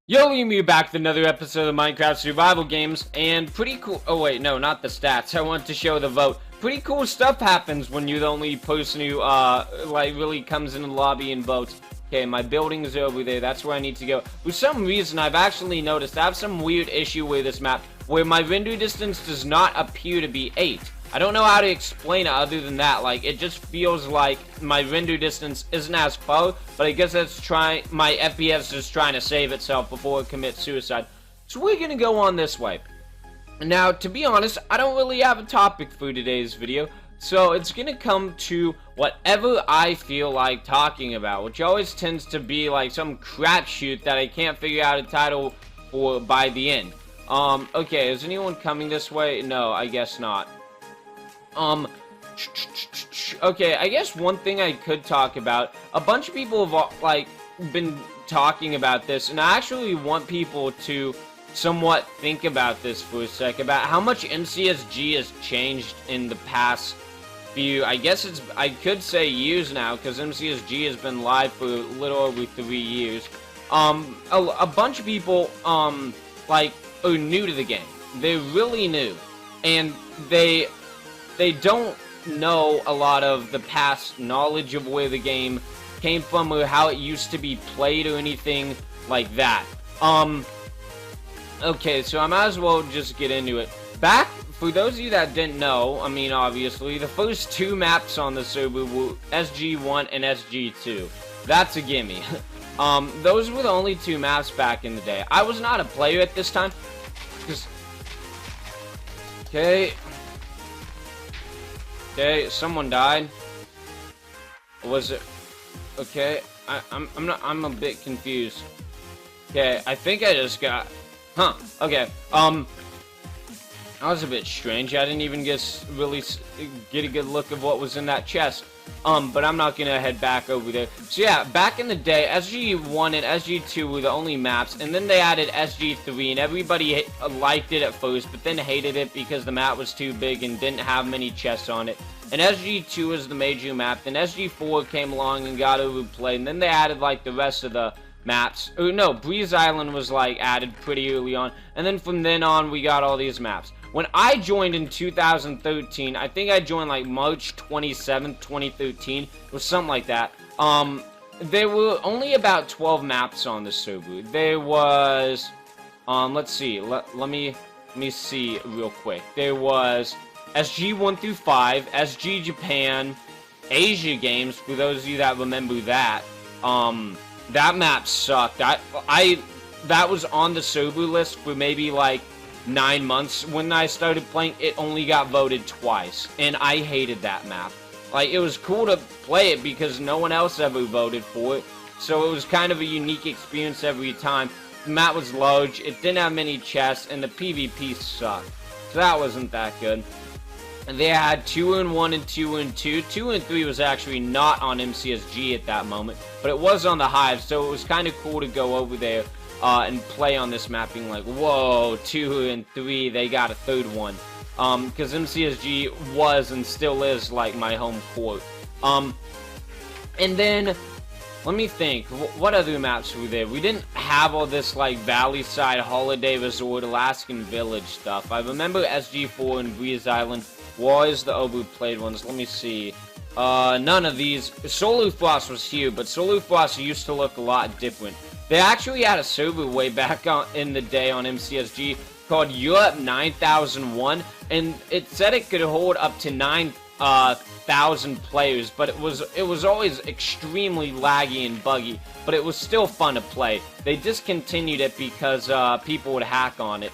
Yo, Liam back with another episode of Minecraft Survival Games, and pretty cool. Oh wait, no, not the stats. I want to show the vote. Pretty cool stuff happens when you're the only person who like really comes into the lobby and votes. Okay, my building is over there. That's where I need to go. For some reason, I've actually noticed I have some weird issue with this map where my render distance does not appear to be 8. I don't know how to explain it other than that. Like, it just feels like my render distance isn't as far, but I guess that's my FPS is trying to save itself before it commits suicide. So we're gonna go on this way. Now, to be honest, I don't really have a topic for today's video, so it's gonna come to whatever I feel like talking about, which always tends to be like some crapshoot that I can't figure out a title for by the end. Okay, is anyone coming this way? No, I guess not. Okay, I guess one thing I could talk about, a bunch of people have, like, been talking about this, and I actually want people to somewhat think about this for a sec, about how much MCSG has changed in the past few, I guess I could say years now, because MCSG has been live for a little over 3 years. A bunch of people, like, are new to the game. They're really new, and they don't know a lot of the past knowledge of where the game came from or how it used to be played or anything like that. Okay, so I might as well just get into it. Back, for those of you that didn't know, I mean, obviously, the first 2 maps on the server were SG1 and SG2. That's a gimme. Those were the only 2 maps back in the day. I was not a player at this time, because... Okay, someone died. Was it? Okay, I'm a bit confused. Okay, I think I just got... Huh, okay, that was a bit strange. I didn't even get a good look of what was in that chest. But I'm not gonna head back over there. So yeah, back in the day, SG1 and SG2 were the only maps, and then they added SG3, and everybody liked it at first, but then hated it because the map was too big and didn't have many chests on it. And SG2 was the major map, then SG4 came along and got overplayed, and then they added, like, the rest of the maps. Or no, Breeze Island was, like, added pretty early on, and then from then on, we got all these maps. When I joined in 2013, I think I joined like March 27th, 2013, or something like that. There were only about 12 maps on the server. There was, let's see, let me see real quick. There was SG 1 through 5, SG Japan, Asia Games, for those of you that remember that. That map sucked. That was on the server list for maybe like 9 months. When I started playing, it only got voted twice, and I hated that map. Like, it was cool to play it because no one else ever voted for it, so it was kind of a unique experience every time. The map was large, it didn't have many chests, and the PvP sucked, so that wasn't that good. And they had 2 and 1 and 2 and 2. 2 and 3 was actually not on MCSG at that moment, but it was on the Hive, so it was kind of cool to go over there and play on this map, being like, whoa, 2 and 3, they got a 3rd one. Because MCSG was and still is like my home court. And then, let me think, what other maps were there? We didn't have all this like Valley Side, Holiday Resort, Alaskan Village stuff. I remember SG4 and Breeze Island was the overplayed ones. Let me see. None of these. Solar Frost was here, but Solar Frost used to look a lot different. They actually had a server way back in the day on MCSG called Europe 9001, and it said it could hold up to 9,000 players, but it was always extremely laggy and buggy, but it was still fun to play. They discontinued it because people would hack on it.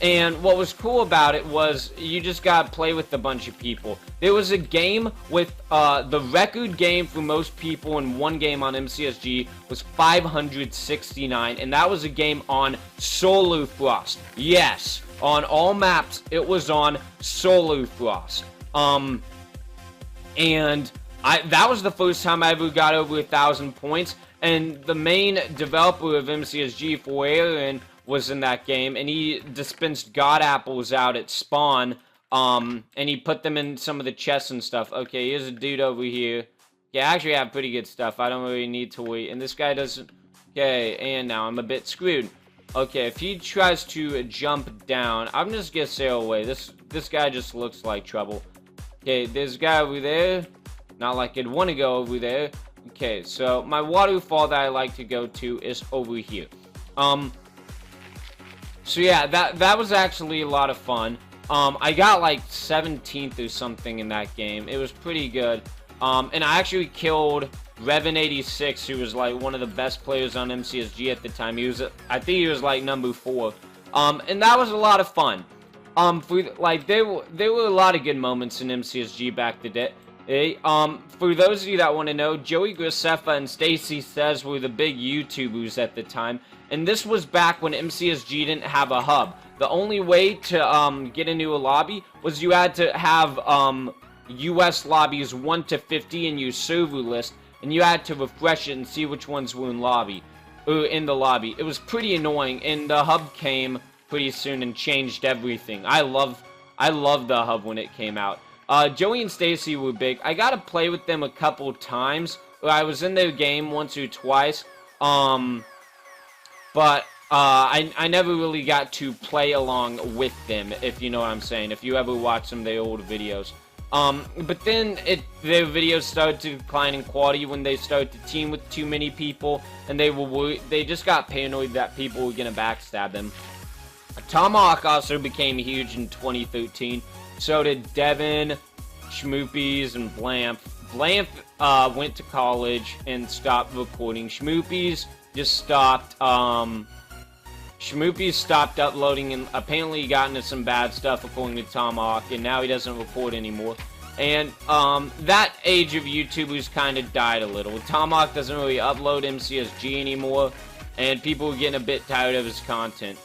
And what was cool about it was you just gotta play with a bunch of people. There was a game with, the record game for most people in one game on MCSG was 569, and that was a game on Solar Frost. Yes, on all maps, it was on Solar Frost. And that was the first time I ever got over 1,000 points, and the main developer of MCSG, for Aaron, was in that game, and he dispensed god apples out at spawn, and he put them in some of the chests and stuff. Okay, here's a dude over here. Yeah, I actually have pretty good stuff. I don't really need to wait. And this guy doesn't... Okay, and now I'm a bit screwed. Okay, if he tries to jump down, I'm just gonna sail away. This guy just looks like trouble. Okay, there's a guy over there. Not like I'd want to go over there. Okay, so my waterfall that I like to go to is over here. So yeah, that was actually a lot of fun. I got like 17th or something in that game. It was pretty good. And I actually killed Revan86, who was like one of the best players on MCSG at the time. I think he was like number 4. And that was a lot of fun. There were a lot of good moments in MCSG back the day. For those of you that want to know, Joey Graceffa and Stacy Says were the big YouTubers at the time. And this was back when MCSG didn't have a hub. The only way to get into a lobby was you had to have US lobbies 1 to 50 in your server list, and you had to refresh it and see which ones were in the lobby. It was pretty annoying, and the hub came pretty soon and changed everything. I loved the hub when it came out. Joey and Stacy were big. I got to play with them a couple times. I was in their game once or twice. But I never really got to play along with them, if you know what I'm saying. If you ever watch some of their old videos. But then their videos started to decline in quality when they started to team with too many people, and they just got paranoid that people were gonna backstab them. Tomahawk also became huge in 2013. So did Devin, Schmoopies, and Blamp. Blamp went to college and stopped recording. Schmoopies just stopped. Schmoopies stopped uploading, and apparently he got into some bad stuff according to Tomahawk, and now he doesn't record anymore. And that age of YouTubers kind of died a little. Tomahawk doesn't really upload MCSG anymore, and people are getting a bit tired of his content.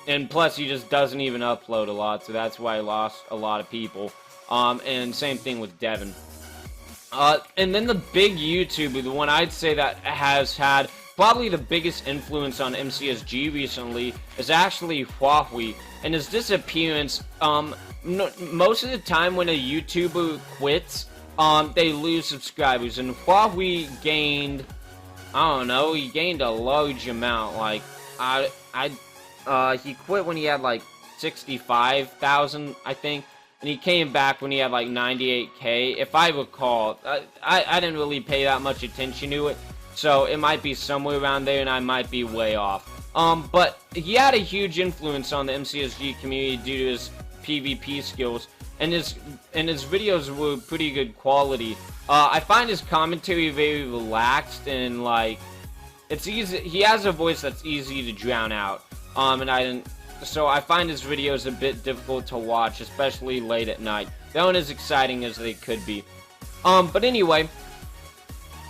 And plus, he just doesn't even upload a lot, so that's why he lost a lot of people. And same thing with Devin. And then the big YouTuber, the one I'd say that has had probably the biggest influence on MCSG recently, is actually Huawei. And his disappearance, most of the time when a YouTuber quits, they lose subscribers. And Huawei gained, I don't know, he gained a large amount. Like, he quit when he had like 65,000, I think. And he came back when he had like 98K. If I recall, I didn't really pay that much attention to it. So it might be somewhere around there, and I might be way off. But he had a huge influence on the MCSG community due to his PvP skills, and his videos were pretty good quality. I find his commentary very relaxed, and like, it's easy. He has a voice that's easy to drown out. So I find his videos a bit difficult to watch, especially late at night. They aren't as exciting as they could be. But anyway.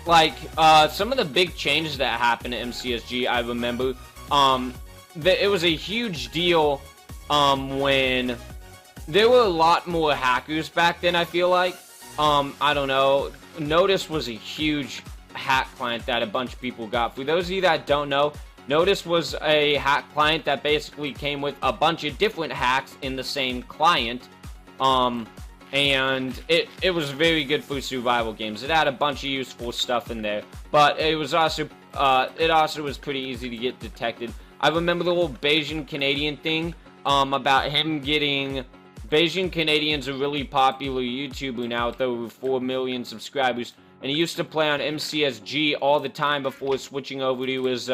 Like, some of the big changes that happened at MCSG, I remember, it was a huge deal, when there were a lot more hackers back then, I feel like. I don't know, Notice was a huge hack client that a bunch of people got. For those of you that don't know, Notice was a hack client that basically came with a bunch of different hacks in the same client, and it was very good for survival games. It had a bunch of useful stuff in there, but it was also was pretty easy to get detected. I remember the whole Bayesian Canadian thing, about him getting. Bayesian Canadian's a really popular YouTuber now with over 4 million subscribers, and he used to play on MCSG all the time before switching over to his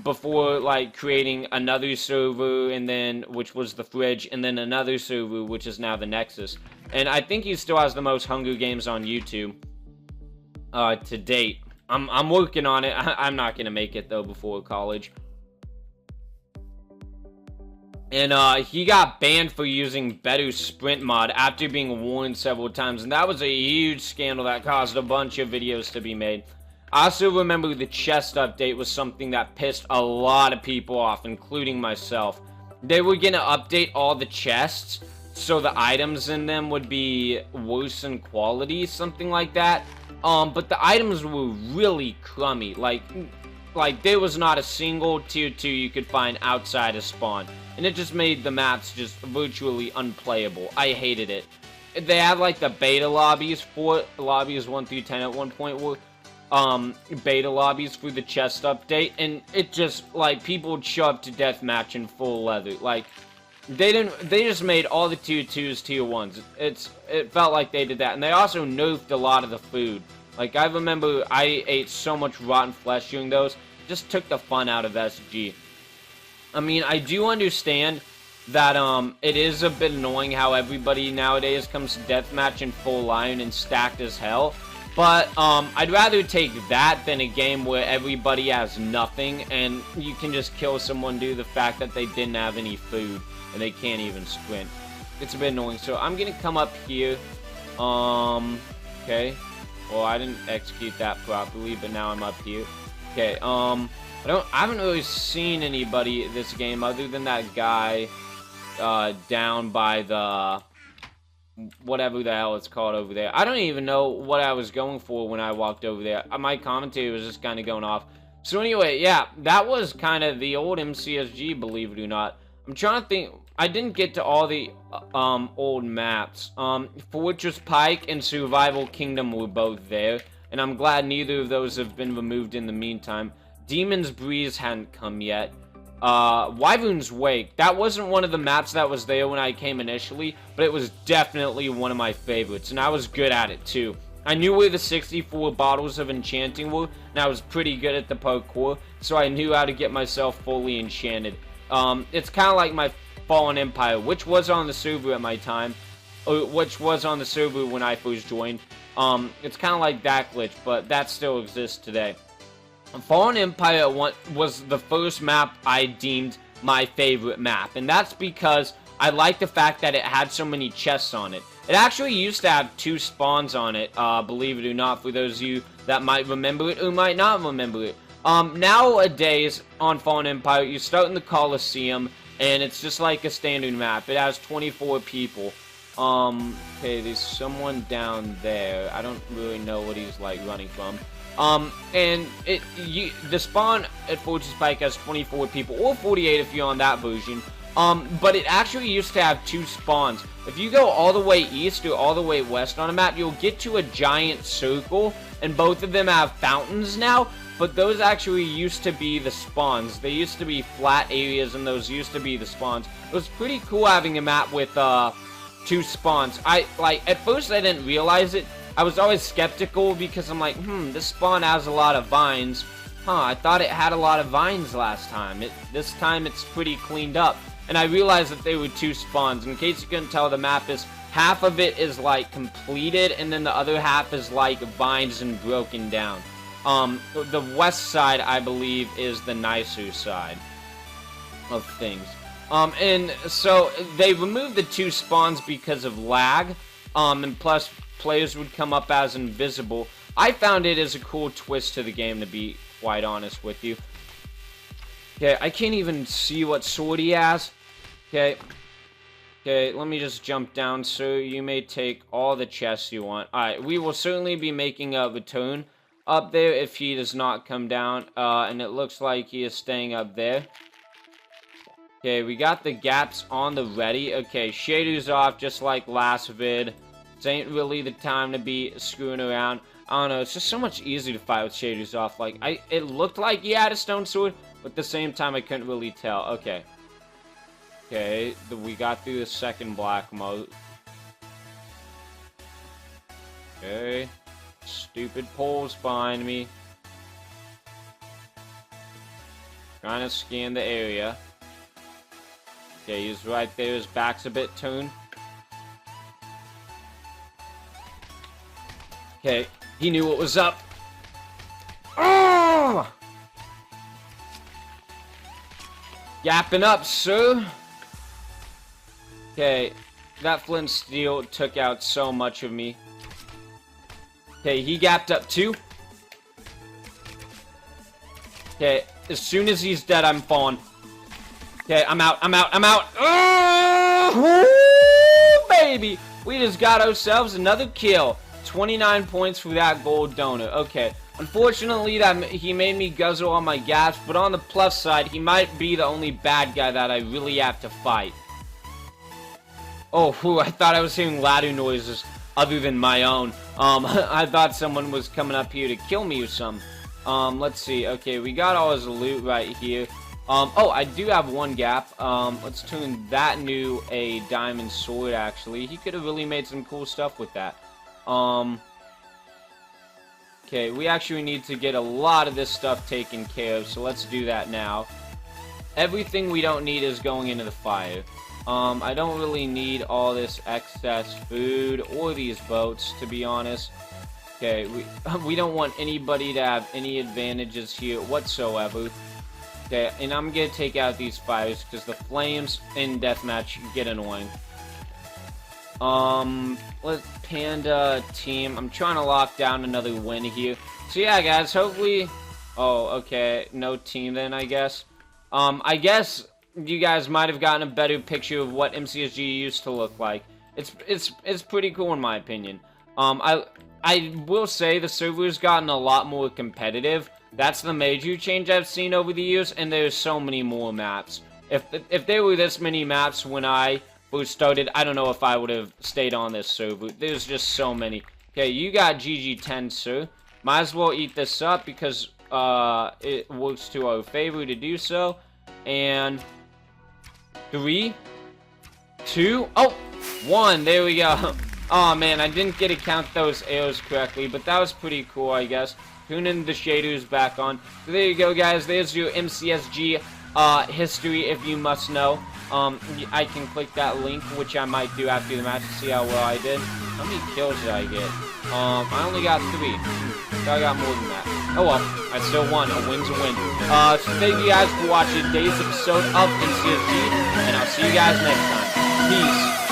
before like creating another server, and then which was the Fridge, and then another server which is now the Nexus. And I think he still has the most Hunger Games on YouTube to date. I'm working on it. I'm not gonna make it though before college. And he got banned for using Better Sprint mod after being warned several times, and that was a huge scandal that caused a bunch of videos to be made. I also remember the chest update was something that pissed a lot of people off, including myself. They were gonna update all the chests, so the items in them would be worse in quality, something like that. But the items were really crummy. Like there was not a single tier 2 you could find outside of spawn. And it just made the maps just virtually unplayable. I hated it. They had like the beta lobbies for it. Lobbies 1 through 10 at one point beta lobbies through the chest update, and it just, like, people would show up to deathmatch in full leather. Like, they just made all the tier 2s tier 1s. It felt like they did that, and they also nerfed a lot of the food. Like, I remember I ate so much rotten flesh during those, just took the fun out of SG. I mean, I do understand that, it is a bit annoying how everybody nowadays comes to deathmatch in full iron and stacked as hell. But, I'd rather take that than a game where everybody has nothing and you can just kill someone due to the fact that they didn't have any food and they can't even sprint. It's a bit annoying. So, I'm gonna come up here. Okay. Well, I didn't execute that properly, but now I'm up here. Okay, I haven't really seen anybody this game other than that guy, down by the, whatever the hell it's called over there. I don't even know what I was going for when I walked over there. My commentary was just kind of going off. So anyway, yeah, that was kind of the old MCSG, believe it or not. I'm trying to think. I didn't get to all the old maps. Fortress Pike and Survival Kingdom were both there, and I'm glad neither of those have been removed in the meantime. Demon's Breeze hadn't come yet. Wyvern's Wake, that wasn't one of the maps that was there when I came initially, but it was definitely one of my favorites, and I was good at it too. I knew where the 64 bottles of enchanting were, and I was pretty good at the parkour, so I knew how to get myself fully enchanted. It's kind of like my Fallen Empire, which was on the server at my time, which was on the server when I first joined. It's kind of like that glitch, but that still exists today. Fallen Empire was the first map I deemed my favorite map, and that's because I like the fact that it had so many chests on it. It actually used to have 2 spawns on it, believe it or not, for those of you that might remember it or might not remember it. Nowadays, on Fallen Empire, you start in the Coliseum, and it's just like a standard map. It has 24 people. Okay, there's someone down there. I don't really know what he's, like, running from. And the spawn at Fortress Pike has 24 people, or 48 if you're on that version. But it actually used to have 2 spawns. If you go all the way east or all the way west on a map, you'll get to a giant circle, and both of them have fountains now. But those actually used to be the spawns. They used to be flat areas, and those used to be the spawns. It was pretty cool having a map with 2 spawns. At first I didn't realize it. I was always skeptical because I'm like, this spawn has a lot of vines. I thought it had a lot of vines last time. This time it's pretty cleaned up. And I realized that there were 2 spawns. In case you couldn't tell, the map is, half of it is like completed, and then the other half is like vines and broken down. The west side, I believe, is the nicer side of things. And so they removed the 2 spawns because of lag, and plus players would come up as invisible. I found it as a cool twist to the game, to be quite honest with you. Okay, I can't even see what sword he has. Okay, let me just jump down, sir. You may take all the chests you want. Alright, we will certainly be making a return up there if he does not come down, and it looks like he is staying up there. Okay, we got the gaps on the ready. Okay, shaders off just like last vid. This ain't really the time to be screwing around. I don't know, it's just so much easier to fight with shaders off. Like, it looked like he had a stone sword, but at the same time I couldn't really tell. Okay. Okay, we got through the second black mode. Okay. Stupid poles behind me. Trying to scan the area. Okay, he's right there. His back's a bit turned. Okay, he knew what was up. Oh! Yapping up, sir. Okay, that flint steel took out so much of me. Okay, he gapped up too. Okay, as soon as he's dead, I'm falling. Okay, I'm out. Oh, baby! We just got ourselves another kill. 29 points for that gold donut. Okay, unfortunately, he made me guzzle all my gas, but on the plus side, he might be the only bad guy that I really have to fight. Oh, whew, I thought I was hearing ladder noises. other than my own. I thought someone was coming up here to kill me or something. Let's see. Okay, we got all his loot right here. Oh, I do have one gap. Let's turn that into a diamond sword, actually. He could have really made some cool stuff with that. Okay, we actually need to get a lot of this stuff taken care of, so let's do that now. Everything we don't need is going into the fire. I don't really need all this excess food or these boats, to be honest. Okay, we don't want anybody to have any advantages here whatsoever. Okay, and I'm gonna take out these fires because the flames in deathmatch get annoying. Let's Panda team. I'm trying to lock down another win here. So yeah, guys, hopefully. Oh, okay, no team then, I guess. I guess you guys might have gotten a better picture of what MCSG used to look like. It's pretty cool in my opinion. I will say the server's gotten a lot more competitive. That's the major change I've seen over the years, and there's so many more maps. If there were this many maps when I first started, I don't know if I would have stayed on this server. There's just so many. Okay, you got GG10, sir. Might as well eat this up because it works to our favor to do so. And 3, 2, oh, 1. There we go. Oh man, I didn't get to count those arrows correctly, but that was pretty cool, I guess. Tune in the shaders back on. So there you go, guys. There's your MCSG history, if you must know. I can click that link, which I might do after the match to see how well I did. How many kills did I get? I only got 3. So I got more than that. Oh well, I still won. A win's a win. So thank you guys for watching today's episode of MCSG, and I'll see you guys next time. Peace.